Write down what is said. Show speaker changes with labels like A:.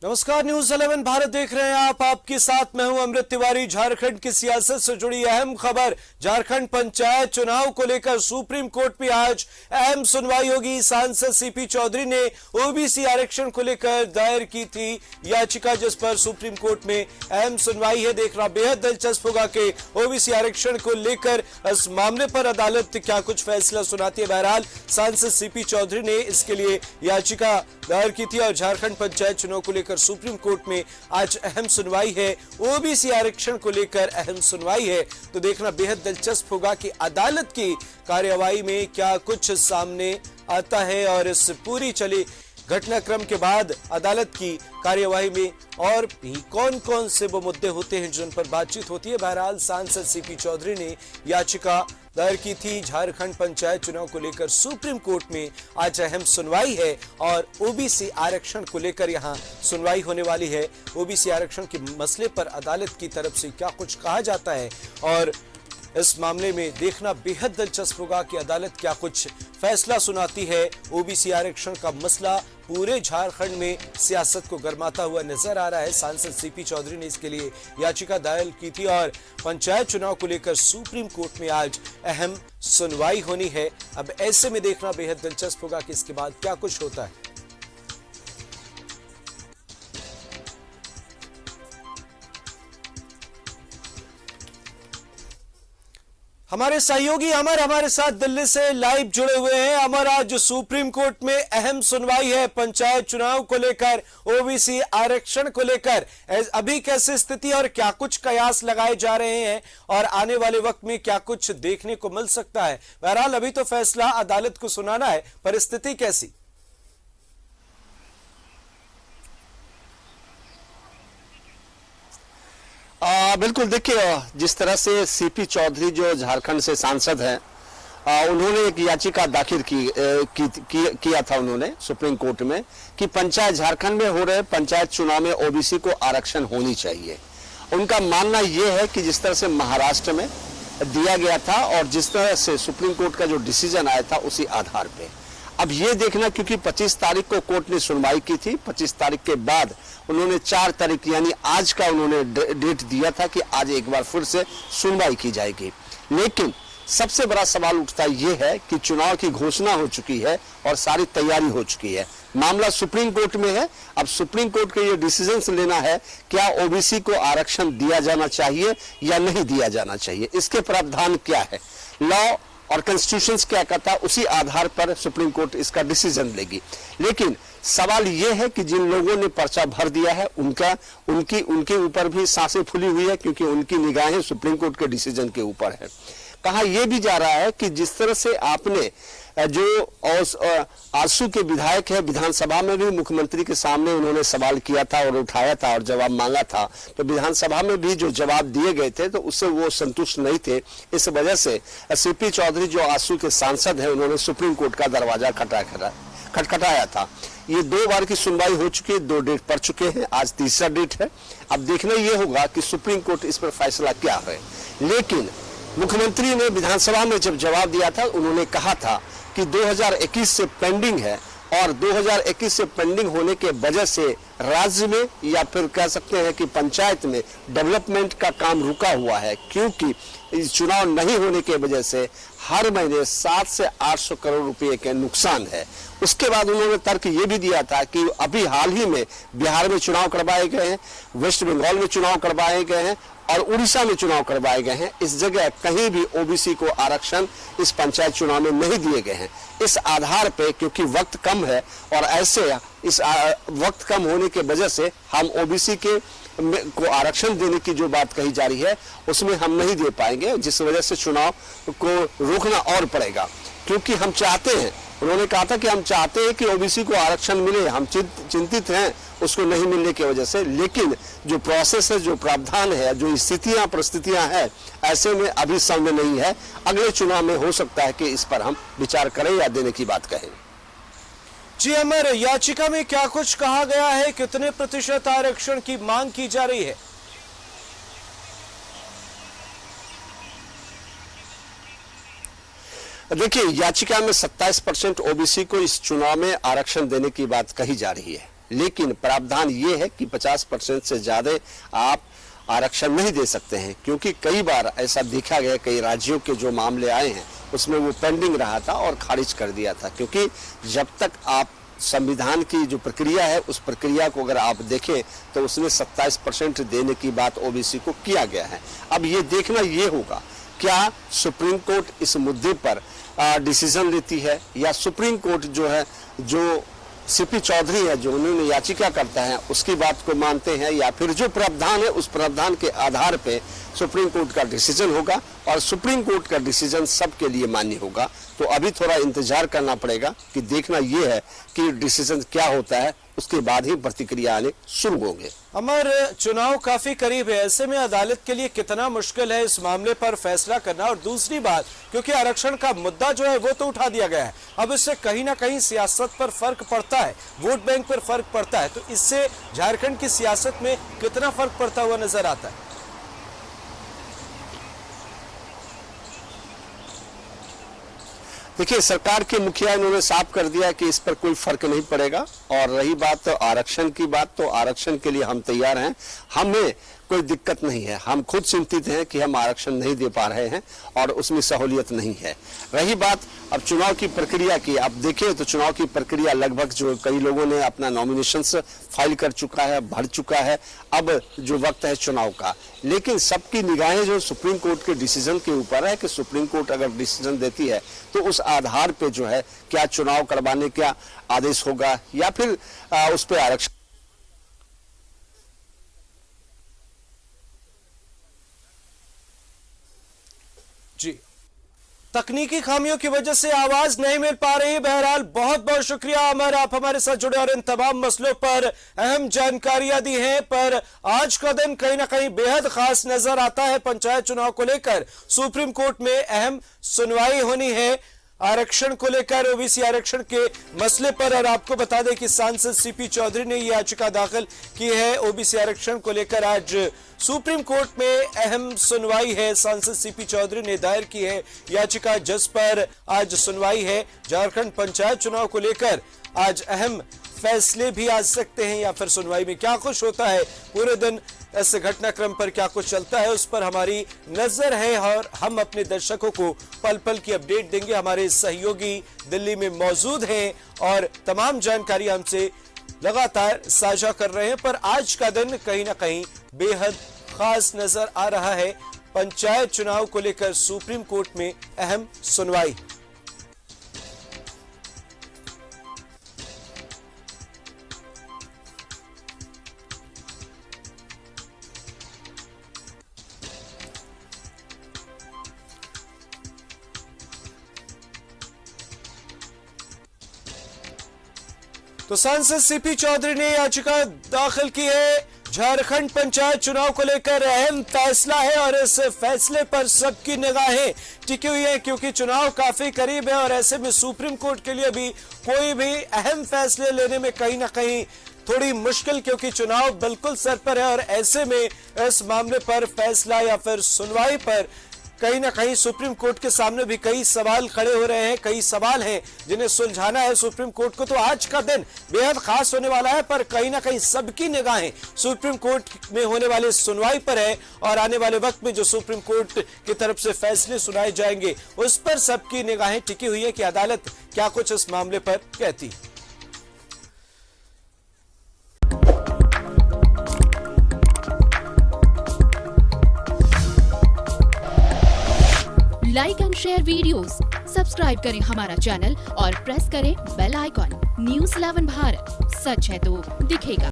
A: नमस्कार, न्यूज 11 भारत देख रहे हैं आप। आपके साथ मैं हूं अमृत तिवारी। झारखंड की सियासत से जुड़ी अहम खबर, झारखंड पंचायत चुनाव को लेकर सुप्रीम कोर्ट में आज अहम सुनवाई होगी। सांसद सीपी चौधरी ने ओबीसी आरक्षण को लेकर दायर की थी याचिका, जिस पर सुप्रीम कोर्ट में अहम सुनवाई है। देखना बेहद दिलचस्प होगा कि ओबीसी आरक्षण को लेकर इस मामले पर अदालत क्या कुछ फैसला सुनाती है। बहरहाल सांसद सीपी चौधरी ने इसके लिए याचिका दायर की थी और झारखंड पंचायत चुनाव को लेकर सुप्रीम कोर्ट में आज अहम सुनवाई है। ओबीसी आरक्षण को लेकर अहम सुनवाई है, तो देखना बेहद दिलचस्प होगा कि अदालत की कार्यवाही में क्या कुछ सामने आता है। और इस पूरी चली घटनाक्रम के बाद अदालत की कार्यवाही में और भी कौन कौन से वो मुद्दे होते हैं जिन पर बातचीत होती है। बहरहाल सांसद सीपी चौधरी ने याचिका दायर की थी। झारखंड पंचायत चुनाव को लेकर सुप्रीम कोर्ट में आज अहम सुनवाई है और ओबीसी आरक्षण को लेकर यहां सुनवाई होने वाली है। ओबीसी आरक्षण के मसले पर अदालत की तरफ से क्या कुछ कहा जाता है और इस मामले में देखना बेहद दिलचस्प होगा कि अदालत क्या कुछ फैसला सुनाती है। ओबीसी आरक्षण का मसला पूरे झारखंड में सियासत को गरमाता हुआ नजर आ रहा है। सांसद सीपी चौधरी ने इसके लिए याचिका दायर की थी और पंचायत चुनाव को लेकर सुप्रीम कोर्ट में आज अहम सुनवाई होनी है। अब ऐसे में देखना बेहद दिलचस्प होगा कि इसके बाद क्या कुछ होता है। हमारे सहयोगी अमर हमारे साथ दिल्ली से लाइव जुड़े हुए हैं। अमर, आज सुप्रीम कोर्ट में अहम सुनवाई है पंचायत चुनाव को लेकर, ओबीसी आरक्षण को लेकर। अभी कैसी स्थिति और क्या कुछ कयास लगाए जा रहे हैं और आने वाले वक्त में क्या कुछ देखने को मिल सकता है। बहरहाल अभी तो फैसला अदालत को सुनाना है, पर स्थिति कैसी?
B: बिल्कुल, देखिए जिस तरह से सीपी चौधरी जो झारखंड से सांसद हैं, उन्होंने एक याचिका दाखिल किया था उन्होंने सुप्रीम कोर्ट में कि पंचायत झारखंड में हो रहे पंचायत चुनाव में ओबीसी को आरक्षण होनी चाहिए। उनका मानना यह है कि जिस तरह से महाराष्ट्र में दिया गया था और जिस तरह से सुप्रीम कोर्ट का जो डिसीजन आया था उसी आधार पे अब ये देखना, क्योंकि 25 तारीख को कोर्ट ने सुनवाई की थी, 25 तारीख के बाद उन्होंने 4 तारीख यानी आज का उन्होंने डेट दिया था कि आज एक बार फिर से सुनवाई की जाएगी। लेकिन सबसे बड़ा सवाल उठता ये है कि चुनाव की घोषणा हो चुकी है और सारी तैयारी हो चुकी है, मामला सुप्रीम कोर्ट में है। अब सुप्रीम कोर्ट के ये डिसीजन लेना है, क्या ओबीसी को आरक्षण दिया जाना चाहिए या नहीं दिया जाना चाहिए, इसके प्रावधान क्या है, लॉ और कॉन्स्टिट्यूशन क्या कहता है, उसी आधार पर सुप्रीम कोर्ट इसका डिसीजन लेगी। लेकिन सवाल यह है कि जिन लोगों ने पर्चा भर दिया है उनके ऊपर भी सांसें फूली हुई है, क्योंकि उनकी निगाहें सुप्रीम कोर्ट के डिसीजन के ऊपर है। कहा यह भी जा रहा है कि जिस तरह से आपने जो आजसू के विधायक है, विधानसभा में भी मुख्यमंत्री के सामने उन्होंने सवाल किया था और उठाया था और जवाब मांगा था, तो विधानसभा में भी जो जवाब दिए गए थे तो उससे वो संतुष्ट नहीं थे। इस वजह से सीपी चौधरी जो आजसू के सांसद हैं, उन्होंने सुप्रीम कोर्ट का दरवाजा खटखटाया था। ये 2 बार की सुनवाई हो चुकी है, 2 डेट पड़ चुके हैं, आज तीसरा डेट है। अब देखना यह होगा कि सुप्रीम कोर्ट इस पर फैसला क्या है। लेकिन मुख्यमंत्री ने विधानसभा में जब जवाब दिया था, उन्होंने कहा था कि 2021 से पेंडिंग है और 2021 से पेंडिंग होने के वजह से राज्य में या फिर कह सकते हैं कि पंचायत में डेवलपमेंट का काम रुका हुआ है, क्योंकि चुनाव नहीं होने के वजह से हर महीने 700 से 800 करोड़ रुपए के नुकसान है। उसके बाद उन्होंने तर्क ये भी दिया था कि अभी हाल ही में बिहार में चुनाव करवाए गए हैं, वेस्ट बंगाल में चुनाव करवाए गए हैं और उड़ीसा में चुनाव करवाए गए हैं। इस जगह कहीं भी ओबीसी को आरक्षण इस पंचायत चुनाव में नहीं दिए गए हैं। इस आधार पे क्योंकि वक्त कम है और ऐसे इस वक्त कम होने के वजह से हम ओबीसी को आरक्षण देने की जो बात कही जा रही है उसमें हम नहीं दे पाएंगे, जिस वजह से चुनाव को रोकना और पड़ेगा। क्योंकि हम चाहते हैं, उन्होंने कहा था कि हम चाहते हैं कि ओबीसी को आरक्षण मिले, हम चिंतित हैं उसको नहीं मिलने की वजह से। लेकिन जो प्रोसेस है, जो प्रावधान है, जो स्थितियां परिस्थितियां हैं, ऐसे में अभी समय नहीं है। अगले चुनाव में हो सकता है कि इस पर हम विचार करें या देने की बात कहें।
A: जी अमर, याचिका में क्या कुछ कहा गया है, कितने प्रतिशत आरक्षण की मांग की जा रही है?
B: देखिए, याचिका में 27% ओबीसी को इस चुनाव में आरक्षण देने की बात कही जा रही है। लेकिन प्रावधान ये है कि 50% से ज्यादा आप आरक्षण नहीं दे सकते हैं, क्योंकि कई बार ऐसा देखा गया, कई राज्यों के जो मामले आए हैं उसमें वो पेंडिंग रहा था और खारिज कर दिया था, क्योंकि जब तक आप संविधान की जो प्रक्रिया है उस प्रक्रिया को अगर आप देखें तो उसमें 27% देने की बात ओबीसी को किया गया है। अब ये देखना ये होगा क्या सुप्रीम कोर्ट इस मुद्दे पर डिसीजन लेती है, या सुप्रीम कोर्ट जो है, जो सीपी चौधरी है जो उन्होंने याचिका करता है उसकी बात को मानते हैं, या फिर जो प्रावधान है उस प्रावधान के आधार पे सुप्रीम कोर्ट का डिसीजन होगा और सुप्रीम कोर्ट का डिसीजन सबके लिए मान्य होगा। तो अभी थोड़ा इंतजार करना पड़ेगा कि देखना यह है कि डिसीजन क्या होता है, उसके बाद ही प्रतिक्रिया आने शुरू होंगे।
A: अमर, चुनाव काफी करीब है, ऐसे में अदालत के लिए कितना मुश्किल है इस मामले पर फैसला करना। और दूसरी बात, क्योंकि आरक्षण का मुद्दा जो है वो तो उठा दिया गया है, अब इससे कहीं ना कहीं सियासत पर फर्क पड़ता है, वोट बैंक पर फर्क पड़ता है, तो इससे झारखंड की सियासत में कितना फर्क पड़ता हुआ नजर आता है?
B: देखिए, सरकार के मुखिया इन्होंने साफ कर दिया कि इस पर कोई फर्क नहीं पड़ेगा। और रही बात आरक्षण की बात, तो आरक्षण के लिए हम तैयार हैं, हमें कोई दिक्कत नहीं है। हम खुद चिंतित हैं कि हम आरक्षण नहीं दे पा रहे हैं और उसमें सहूलियत नहीं है। रही बात अब चुनाव की प्रक्रिया की, आप देखें तो चुनाव की प्रक्रिया लगभग जो कई लोगों ने अपना नॉमिनेशंस फाइल कर चुका है, भर चुका है, अब जो वक्त है चुनाव का। लेकिन सबकी निगाहें जो सुप्रीम कोर्ट के डिसीजन के ऊपर है कि सुप्रीम कोर्ट अगर डिसीजन देती है तो उस आधार पे जो है क्या चुनाव करवाने का आदेश होगा या फिर उस पर आरक्षण।
A: जी, तकनीकी खामियों की वजह से आवाज नहीं मिल पा रही। बहरहाल बहुत बहुत शुक्रिया अमर, आप हमारे साथ जुड़े और इन तमाम मसलों पर अहम जानकारियां दी हैं। पर आज का दिन कहीं ना कहीं बेहद खास नजर आता है। पंचायत चुनाव को लेकर सुप्रीम कोर्ट में अहम सुनवाई होनी है आरक्षण को लेकर, ओबीसी आरक्षण के मसले पर। और आपको बता दें कि सांसद सीपी चौधरी ने यह याचिका दाखिल की है ओबीसी आरक्षण को लेकर। आज सुप्रीम कोर्ट में अहम सुनवाई है, सांसद सीपी चौधरी ने दायर की है याचिका जिस पर आज सुनवाई है। झारखंड पंचायत चुनाव को लेकर आज अहम फैसले भी आ सकते हैं या फिर सुनवाई में क्या कुछ होता है, पूरे दिन इस घटनाक्रम पर क्या कुछ चलता है उस पर हमारी नजर है और हम अपने दर्शकों को पल पल की अपडेट देंगे। हमारे सहयोगी दिल्ली में मौजूद हैं और तमाम जानकारी हमसे लगातार साझा कर रहे हैं। पर आज का दिन कहीं ना कहीं बेहद खास नजर आ रहा है। पंचायत चुनाव को लेकर सुप्रीम कोर्ट में अहम सुनवाई। तो सांसद सीपी चौधरी ने याचिका दाखिल की है। झारखंड पंचायत चुनाव को लेकर अहम फैसला है और इस फैसले पर सबकी निगाहें टिकी हुई है क्योंकि चुनाव काफी करीब है और ऐसे में सुप्रीम कोर्ट के लिए भी कोई भी अहम फैसले लेने में कहीं ना कहीं थोड़ी मुश्किल, क्योंकि चुनाव बिल्कुल सर पर है। और ऐसे में इस मामले पर फैसला या फिर सुनवाई पर कहीं ना कहीं सुप्रीम कोर्ट के सामने भी कई सवाल खड़े हो रहे हैं, कई सवाल हैं जिन्हें सुलझाना है सुप्रीम कोर्ट को। तो आज का दिन बेहद खास होने वाला है, पर कहीं ना कहीं सबकी निगाहें सुप्रीम कोर्ट में होने वाली सुनवाई पर है और आने वाले वक्त में जो सुप्रीम कोर्ट की तरफ से फैसले सुनाए जाएंगे उस पर सबकी निगाहें टिकी हुई है कि अदालत क्या कुछ इस मामले पर कहती।
C: Like and share videos, subscribe करें हमारा चैनल और प्रेस करें बेल आइकॉन। न्यूज़ 11 भारत, सच है तो दिखेगा।